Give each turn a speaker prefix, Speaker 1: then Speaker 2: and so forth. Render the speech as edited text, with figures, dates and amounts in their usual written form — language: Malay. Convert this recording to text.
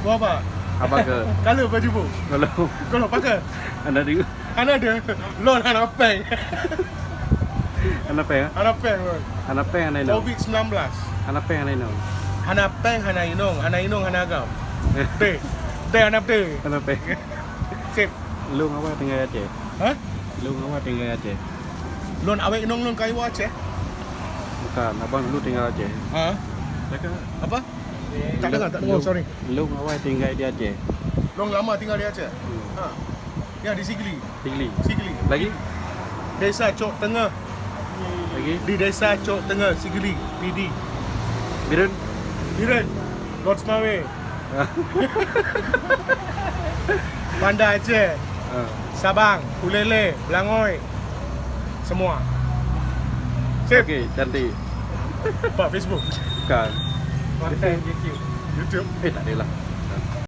Speaker 1: Buat apa?
Speaker 2: Apa ke?
Speaker 1: Kalau baju bu. Kalau pakai.
Speaker 2: Anda di
Speaker 1: Ana ada. Lon ana peng.
Speaker 2: Anda peng?
Speaker 1: Ana peng lon.
Speaker 2: Anda peng anda inong.
Speaker 1: COVID-19.
Speaker 2: Anda peng anda inong.
Speaker 1: Ana peng ana inong. Ana inong ana agam. Teh. Teh ana teh.
Speaker 2: Anda peng.
Speaker 1: Sip.
Speaker 2: Lu awak tinggal Aceh.
Speaker 1: Hah?
Speaker 2: Lu awak tinggal Aceh.
Speaker 1: Lon awek inong lon kayu Aceh.
Speaker 2: Bukan, abang lu tinggal Aceh.
Speaker 1: Ha?
Speaker 2: Cakap.
Speaker 1: Apa? Tak dengar, sorry.
Speaker 2: Lu awak tinggal di Aceh.
Speaker 1: Long lama tinggal di Aceh. Ha. Ya di Sigli.
Speaker 2: Tingli.
Speaker 1: Sigli.
Speaker 2: Lagi?
Speaker 1: Desa Cok Tengah.
Speaker 2: Lagi?
Speaker 1: Di Desa Cok Tengah, Sigli, PD.
Speaker 2: Birun?
Speaker 1: Biren. Lord Smawe. Banda Aceh. Sabang, Ulele, Belangoi. Semua. Sip.
Speaker 2: Okey, cantik.
Speaker 1: Pak Facebook.
Speaker 2: Bukan.
Speaker 1: Konten YouTube. YouTube.
Speaker 2: Tak ada lah.